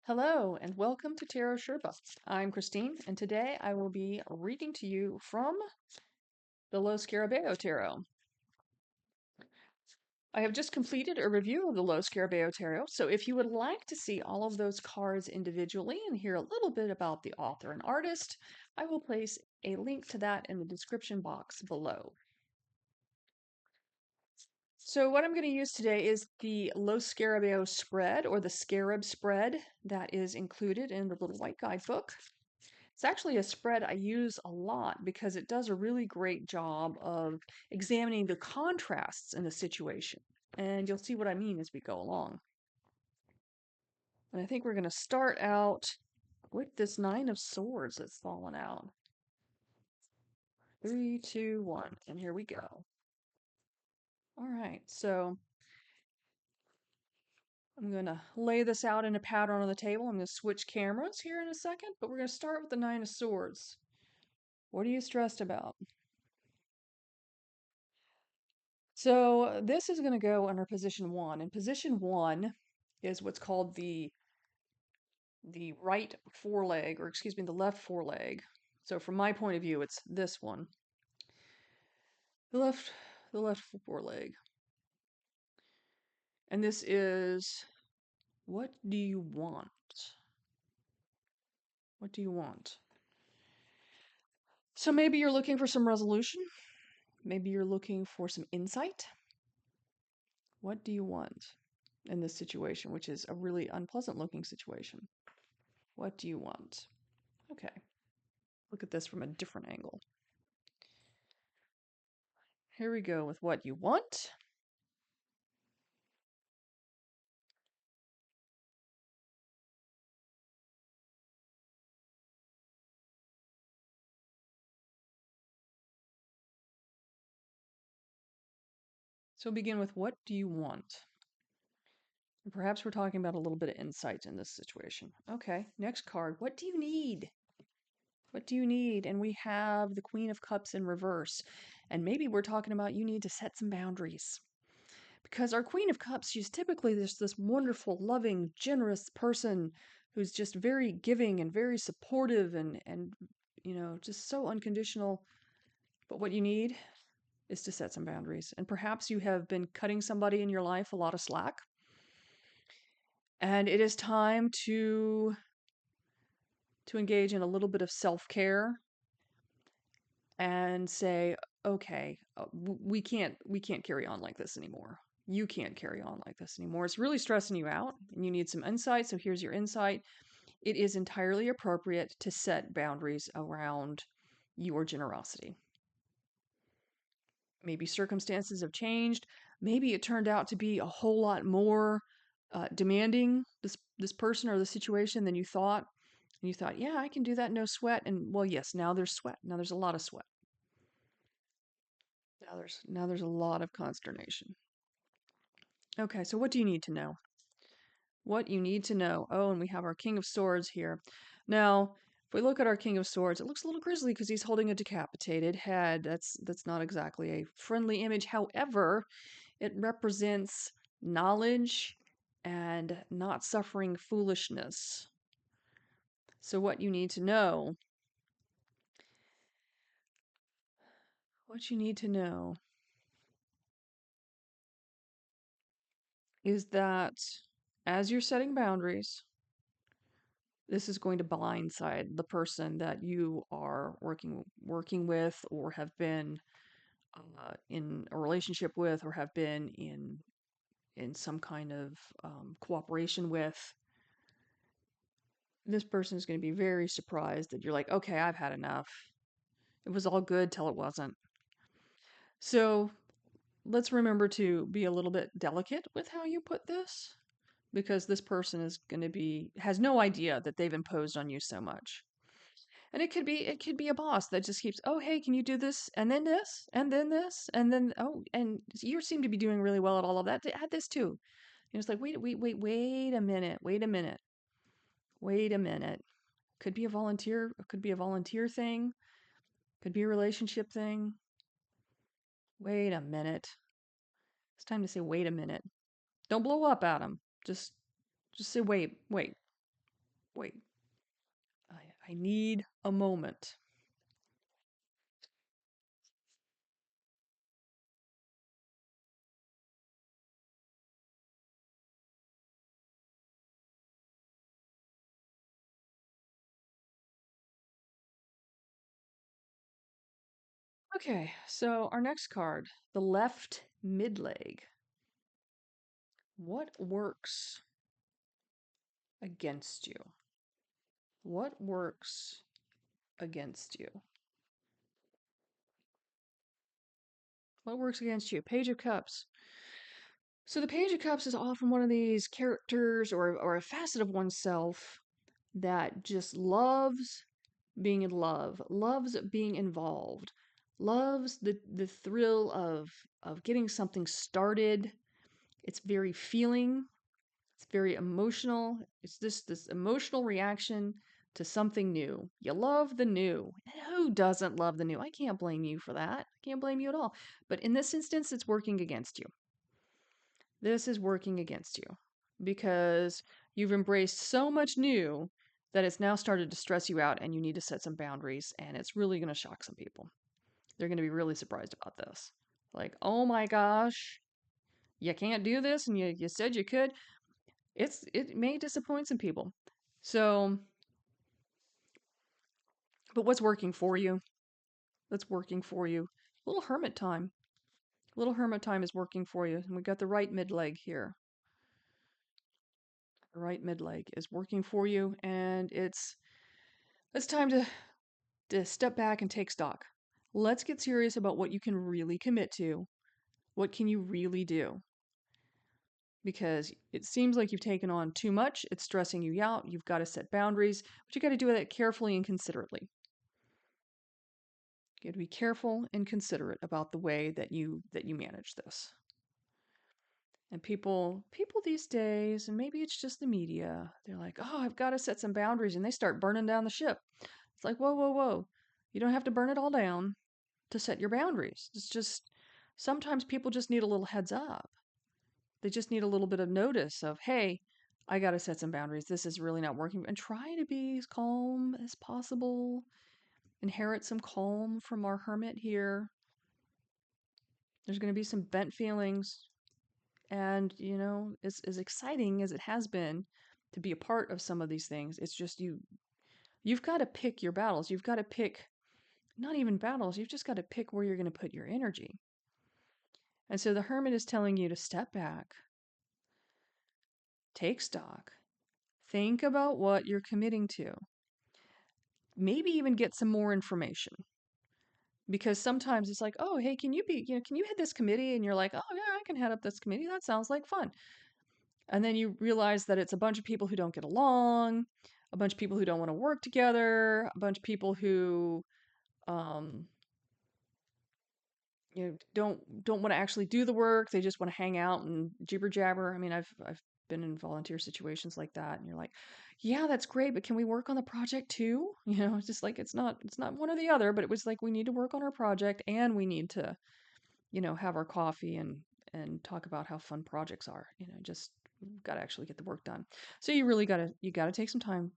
Hello and welcome to Tarot Sherpa. I'm Christine, and today I will be reading to you from the Lo Scarabeo Tarot. I have just completed a review of the Lo Scarabeo Tarot, so if you would like to see all of those cards individually and hear a little bit about the author and artist, I will place a link to that in the description box below. So what I'm going to use today is the Lo Scarabeo spread, or the Scarab spread, that is included in the little white guidebook. It's actually a spread I use a lot because it does a really great job of examining the contrasts in a situation. And you'll see what I mean as we go along. And I think we're going to start out with this Nine of Swords that's fallen out. 3, 2, 1, and here we go. All right, so I'm going to lay this out in a pattern on the table. I'm going to switch cameras here in a second, but we're going to start with the Nine of Swords. What are you stressed about? So this is going to go under position 1. And position 1 is what's called the right foreleg, or excuse me, the left foreleg. So from my point of view, it's this one. The left foreleg. And this is, what do you want? What do you want? So maybe you're looking for some resolution. Maybe you're looking for some insight. What do you want in this situation, which is a really unpleasant looking situation? What do you want? Okay. Look at this from a different angle. Here we go with what you want. So begin with what do you want? And perhaps we're talking about a little bit of insight in this situation. Okay, next card. What do you need? What do you need? And we have the Queen of Cups in reverse. And maybe we're talking about you need to set some boundaries. Because our Queen of Cups, she's typically this wonderful, loving, generous person who's just very giving and very supportive and just so unconditional. But what you need is to set some boundaries. And perhaps you have been cutting somebody in your life a lot of slack. And it is time to engage in a little bit of self-care and say, okay, we can't carry on like this anymore. You can't carry on like this anymore. It's really stressing you out and you need some insight. So here's your insight. It is entirely appropriate to set boundaries around your generosity. Maybe circumstances have changed. Maybe it turned out to be a whole lot more demanding, this person or the situation, than you thought. And you thought, yeah, I can do that, no sweat. And well, yes, now there's sweat. Now there's a lot of sweat. Now there's a lot of consternation. Okay, so what do you need to know? What you need to know. Oh, and we have our King of Swords here. Now, if we look at our King of Swords, it looks a little grisly because he's holding a decapitated head. That's not exactly a friendly image. However, it represents knowledge and not suffering foolishness. So what you need to know, what you need to know is that as you're setting boundaries, this is going to blindside the person that you are working with, or have been in a relationship with, or have been in some kind of cooperation with. This person is going to be very surprised that you're like, okay, I've had enough. It was all good till it wasn't. So let's remember to be a little bit delicate with how you put this, because this person is going to has no idea that they've imposed on you so much. And it could be a boss that just keeps, oh, hey, can you do this and then this and then this and then, oh, and you seem to be doing really well at all of that. Add this too. And it's like, wait a minute, wait a minute. Could be a volunteer. It could be a volunteer thing. Could be a relationship thing. Wait a minute. It's time to say, wait a minute. Don't blow up at them. Just say, wait. Wait, I need a moment. Okay, so our next card, the left mid leg. What works against you? What works against you? What works against you? Page of Cups. So the Page of Cups is often one of these characters or a facet of oneself that just loves being in love, loves being involved, loves the thrill of getting something started. It's very feeling, it's very emotional. It's this emotional reaction to something new. You love the new. Who doesn't love the new? I can't blame you for that. I can't blame you at all. But in this instance, it's working against you. This is working against you because you've embraced so much new that it's now started to stress you out and you need to set some boundaries, and it's really going to shock some people. They're going to be really surprised about this. Like, oh my gosh, you can't do this and you said you could. It may disappoint some people. So, but what's working for you? That's working for you. Little hermit time. Little hermit time is working for you. And we got the right mid leg here. The right mid leg is working for you, and it's time to step back and take stock. Let's get serious about what you can really commit to. What can you really do? Because it seems like you've taken on too much. It's stressing you out. You've got to set boundaries, but you got to do that carefully and considerately. You got to be careful and considerate about the way that you manage this. And people these days, and maybe it's just the media, they're like, "Oh, I've got to set some boundaries," and they start burning down the ship. It's like, whoa, whoa, whoa. You don't have to burn it all down to set your boundaries. It's just sometimes people just need a little heads up. They just need a little bit of notice of, hey, I got to set some boundaries. This is really not working. And try to be as calm as possible. Inherit some calm from our hermit here. There's going to be some bent feelings. And, as exciting as it has been to be a part of some of these things, it's just you've got to pick your battles. You've got to pick not even battles, you've just got to pick where you're going to put your energy. And so the hermit is telling you to step back, take stock, think about what you're committing to, maybe even get some more information. Because sometimes it's like, oh, hey, can you head this committee? And you're like, oh, yeah, I can head up this committee. That sounds like fun. And then you realize that it's a bunch of people who don't get along, a bunch of people who don't want to work together, a bunch of people who um, don't want to actually do the work. They just want to hang out and jibber jabber. I mean, I've been in volunteer situations like that, and you're like, yeah, that's great, but can we work on the project too? It's just like it's not one or the other, but it was like we need to work on our project and we need to have our coffee and talk about how fun projects are. Just got to actually get the work done. So you gotta take some time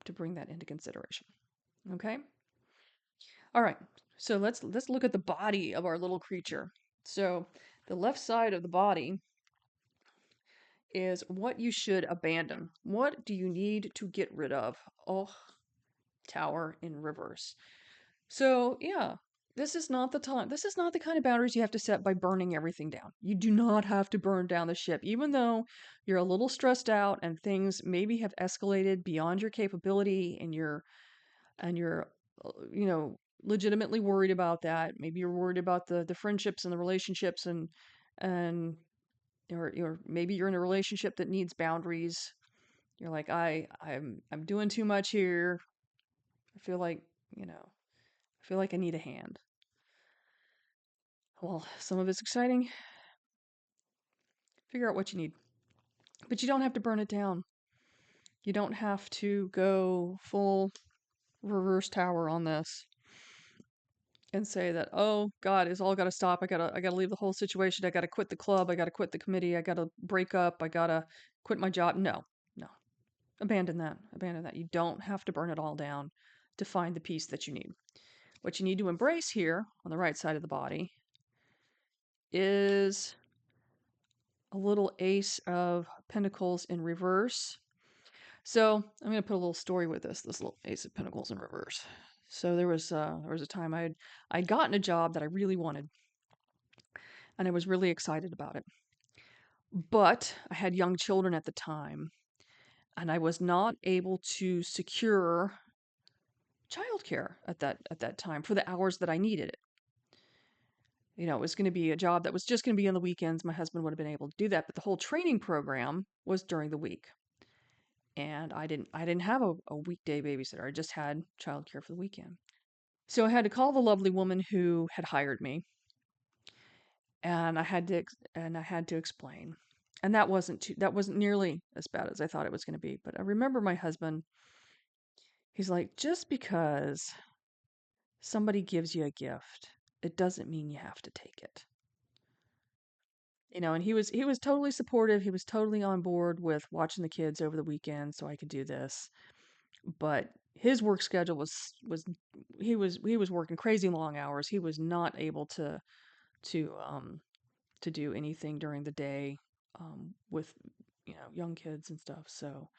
to bring that into consideration. Okay. All right, so let's look at the body of our little creature. So the left side of the body is what you should abandon. What do you need to get rid of? Oh, Tower in reverse. So yeah, this is not the time. This is not the kind of boundaries you have to set by burning everything down. You do not have to burn down the ship, even though you're a little stressed out and things maybe have escalated beyond your capability and you're legitimately worried about that. Maybe you're worried about the friendships and the relationships and or maybe you're in a relationship that needs boundaries. You're like, I'm doing too much here. I feel like, I feel like I need a hand. Well, some of it's exciting. Figure out what you need. But you don't have to burn it down. You don't have to go full reverse tower on this and say that, oh God, it's all got to stop. I gotta leave the whole situation. I gotta quit the club. I gotta quit the committee. I gotta break up. I gotta quit my job. No, no. abandon that. Abandon that. You don't have to burn it all down to find the peace that you need. What you need to embrace here on the right side of the body is a little Ace of Pentacles in reverse. So I'm going to put a little story with this little Ace of Pentacles in reverse. So there was a time I'd gotten a job that I really wanted, and I was really excited about it. But I had young children at the time, and I was not able to secure childcare at that time for the hours that I needed it. It was going to be a job that was just going to be on the weekends. My husband would have been able to do that, but the whole training program was during the week. And I didn't have a weekday babysitter. I just had childcare for the weekend. So I had to call the lovely woman who had hired me, and I had to explain. And that wasn't nearly as bad as I thought it was going to be. But I remember my husband, he's like, just because somebody gives you a gift, it doesn't mean you have to take it. And he was totally supportive. He was totally on board with watching the kids over the weekend so I could do this. But his work schedule was working crazy long hours. He was not able to to do anything during the day with young kids and stuff. So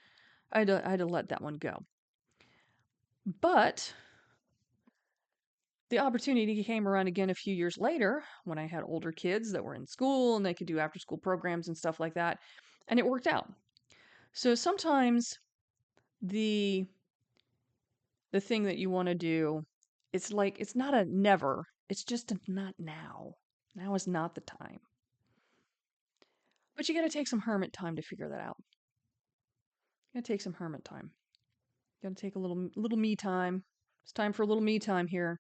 I had to let that one go. But the opportunity came around again a few years later when I had older kids that were in school and they could do after school programs and stuff like that. And it worked out. So sometimes the the thing that you want to do, it's like it's not a never, it's just a not now. Now is not the time. But you got to take some hermit time to figure that out. You got to take some hermit time. You got to take a little me time. It's time for a little me time here.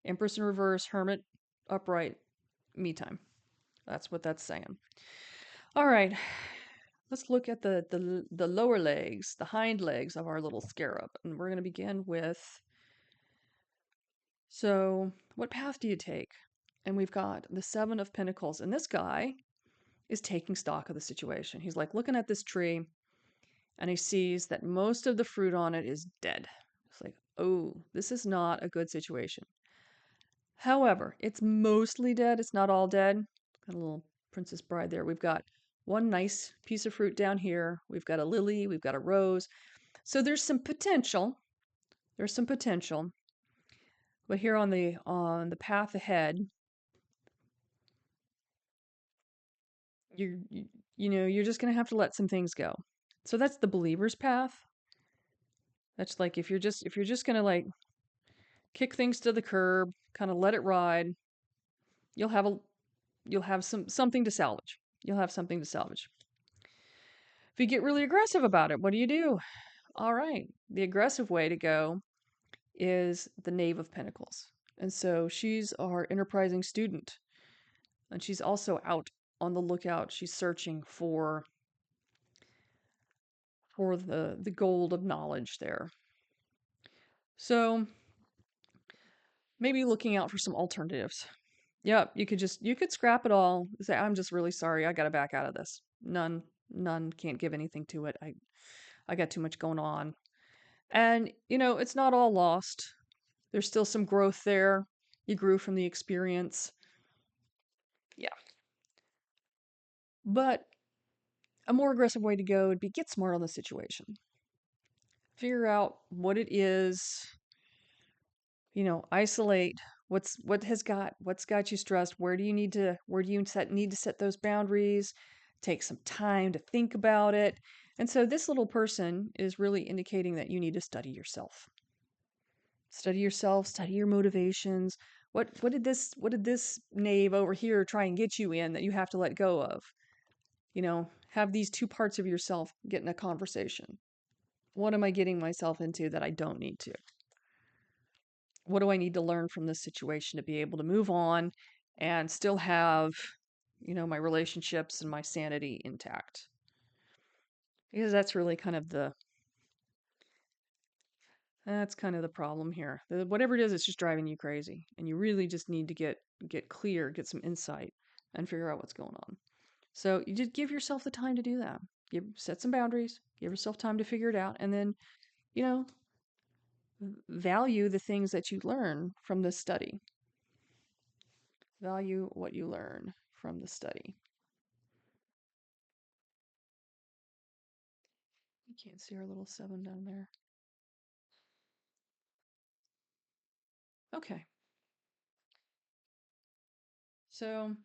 Empress in reverse, hermit upright, me time. That's what that's saying. All right. Let's look at the lower legs, the hind legs of our little scarab. And we're going to begin with, so what path do you take? And we've got the Seven of Pentacles. And this guy is taking stock of the situation. He's like looking at this tree and he sees that most of the fruit on it is dead. It's like, oh, this is not a good situation. However, it's mostly dead. It's not all dead. Got a little Princess Bride there. We've got one nice piece of fruit down here. We've got a lily. We've got a rose. So there's some potential. There's some potential. But here on the path ahead, you're just going to have to let some things go. So that's the believer's path. That's like if you're just going to like kick things to the curb, kind of let it ride, you'll have a you'll have something to salvage. You'll have something to salvage. If you get really aggressive about it, what do? All right. The aggressive way to go is the Knave of Pentacles. And so she's our enterprising student. And she's also out on the lookout. She's searching for the gold of knowledge there. So maybe looking out for some alternatives. Yeah, you could scrap it all. Say, I'm just really sorry. I gotta back out of this. None can't give anything to it. I got too much going on. And it's not all lost. There's still some growth there. You grew from the experience. Yeah. But a more aggressive way to go would be get smart on the situation. Figure out what it is, isolate what's got you stressed. Where do you need to set those boundaries? Take some time to think about it. And so this little person is really indicating that you need to study yourself. Study yourself, study your motivations. What did this knave over here try and get you in that you have to let go of? Have these two parts of yourself get in a conversation. What am I getting myself into that I don't need to? What do I need to learn from this situation to be able to move on and still have, my relationships and my sanity intact? Because that's kind of the problem here. Whatever it is, it's just driving you crazy, and you really just need to get clear, get some insight, and figure out what's going on. So you just give yourself the time to do that. You set some boundaries, Give yourself time to figure it out. And then, you know, value the things that you learn from this study. Value what you learn from the study. You can't see our little 7 down there. Okay. So,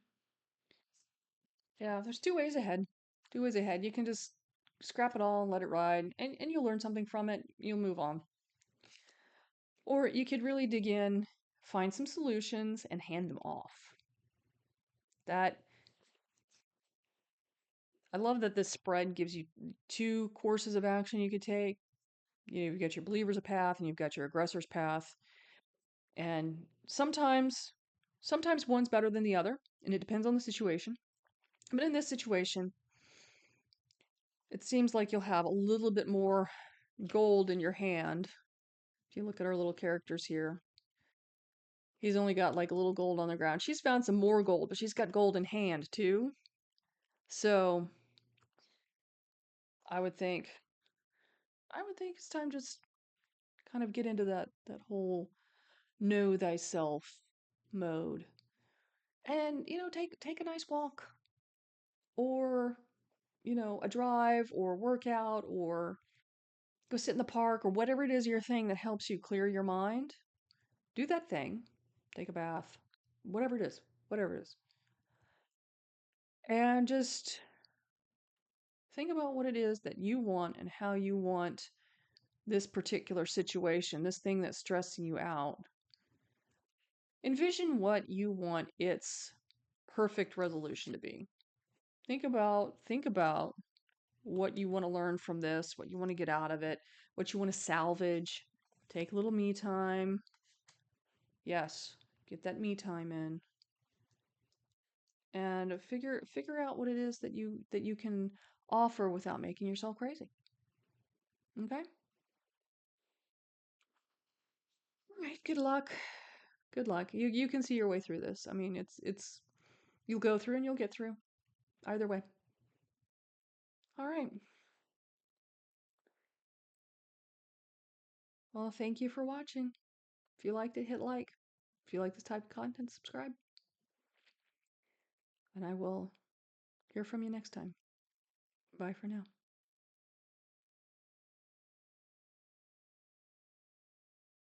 yeah, there's 2 ways ahead. 2 ways ahead. You can just scrap it all and let it ride, and you'll learn something from it. You'll move on. Or you could really dig in, find some solutions, and hand them off. That I love that this spread gives you 2 courses of action you could take. You've got your believer's path and you've got your aggressor's path. And sometimes one's better than the other, and it depends on the situation. But in this situation, it seems like you'll have a little bit more gold in your hand. If you look at our little characters here, he's only got like a little gold on the ground. She's found some more gold, but she's got gold in hand too. So I would think it's time to just kind of get into that whole know thyself mode. And take a nice walk, or a drive, or workout, or go sit in the park, or whatever it is your thing that helps you clear your mind. Do that thing. Take a bath, whatever it is, whatever it is. And just think about what it is that you want and how you want this particular situation, this thing that's stressing you out. Envision what you want its perfect resolution to be. Think about what you want to learn from this, what you want to get out of it, what you want to salvage. Take a little me time. Yes, get that me time in. And figure out what it is that you can offer without making yourself crazy. Okay? All right, good luck. Good luck. You can see your way through this. I mean, it's you'll go through and you'll get through. Either way. All right. Well, thank you for watching. If you liked it, hit like. If you like this type of content, subscribe. And I will hear from you next time. Bye for now.